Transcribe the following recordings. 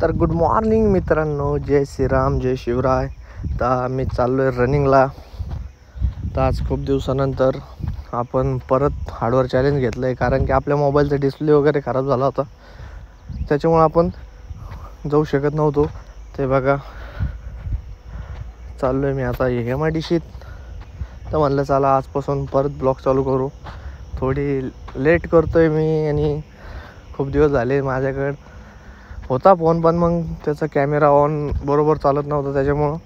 तर good morning मित्रांनो, जय श्रीराम, जय शिवराय. तर मी चाललो आहे रनिंगला. तर आज खूप दिवसानंतर आपण परत हार्डवर चॅलेंज घेतलं आहे, कारण की आपल्या मोबाईलचा डिस्प्ले वगैरे खराब झाला होता, त्याच्यामुळं आपण जाऊ शकत नव्हतो. ते बघा चाललो आहे मी आता MIDCत. तर म्हणलं चला आजपासून परत ब्लॉग चालू करू. थोडी लेट करतो आहे मी, आणि खूप दिवस झाले माझ्याकडं होता फोन, पण मग त्याचा कॅमेरा ऑन बरोबर चालत नव्हता, त्याच्यामुळं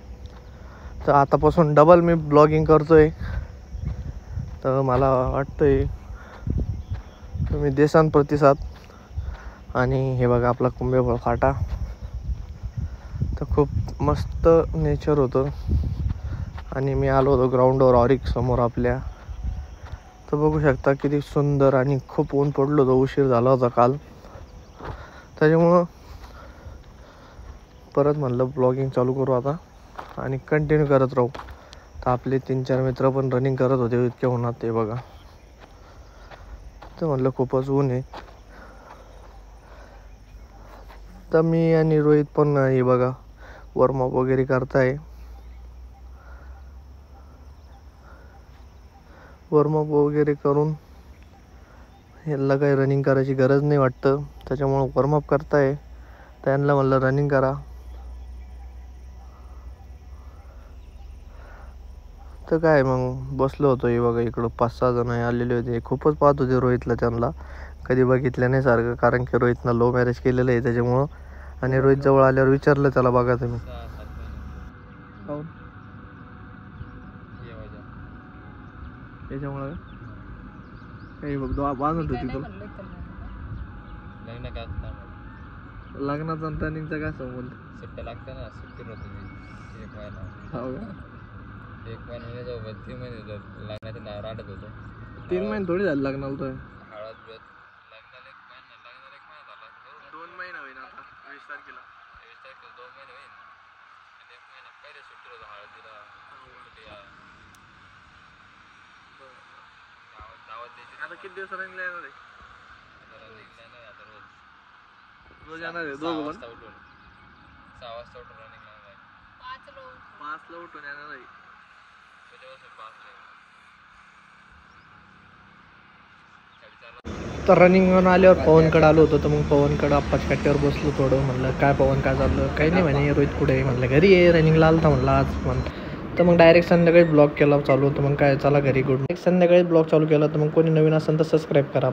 तर आतापासून डबल मी ब्लॉगिंग करतो आहे. तर मला वाटतं आहे तुम्ही देसान प्रतिसाद. आणि हे बघा आपला कुंभेफळ फाटा. तर खूप मस्त नेचर होतं, आणि मी आलो होतो ग्राउंडवर ऑरिक समोर आपल्या. तर बघू शकता किती सुंदर, आणि खूप ऊन पडलं होतं, उशीर झाला होता काल, त्याच्यामुळं परत म्हणलं ब्लॉगिंग चालू करू आता आणि कंटिन्यू करत राहू. तर आपले 3-4 मित्र पण रनिंग करत होते इतक्या उन्हात. ते बघा, तर म्हणलं खूपच ऊन आहे. तर मी आणि रोहित पण हे बघा वॉर्मअप वगैरे करताय. वॉर्मअप वगैरे करून ह्याला काही रनिंग करायची गरज नाही वाटतं, त्याच्यामुळं वॉर्मअप करताय. त्यांना म्हणलं रनिंग करा. तर काय मग बसलो होतो. हे बघा इकडं 5-6 जण आलेले होते. खूपच पाहत होते रोहितला, त्यांना कधी बघितलं नाही सारखं, कारण की रोहितनं लव्ह मॅरेज केलेलं आहे त्याच्यामुळं. आणि रोहित जवळ आल्यावर विचारलं त्याला, बघा तुम्ही त्याच्यामुळं काही बघ बांधत होती तुला लग्नाचा आणि रनिंगचा काय संबंध? सुट्ट्या लागतं ना, सुट्टीवर होतो मी 1 महिना. हो का? 1 महिन्याने जाऊ 3 महिने लग्नाच्या नाव राहत होतो. 3 महिने थोडी झाले लग्नाला. तर हळद बिळद लग्नाला 1 महिना झाला. 2 महिने होईल आता. 20 तारखेला 2 महिने होईल, आणि 1 महिना पहिले सुट्टीवर होतो हळदीला. दावत द्यायची. आता किती दिवस रनिंगला येणार आहे? रनिंगला नाही आता रोज येणार आहे. 6 वाजता उठून रनिंगला नाही. 5ला उठून येणार आहे. त्याच्यापासून 5 तर रनिंगवरून आल्यावर पवनकडे आलो होतो. तर मग पवनकडे आप्पाच्या कट्ट्यावर बसलो थोडं. म्हणलं काय पवन काय चाललं? काही नाही म्हणे. रोहित कुठे आहे? म्हणलं घरी आहे, रनिंगला आलता म्हणलं आज. तर मग डायरेक्ट संध्याकाळी ब्लॉग केला चालू होतं. मग काय चला घरी गुड. संध्याकाळी ब्लॉग चालू केला. तर मग कोणी नवीन असेल तर सबस्क्राईब करा.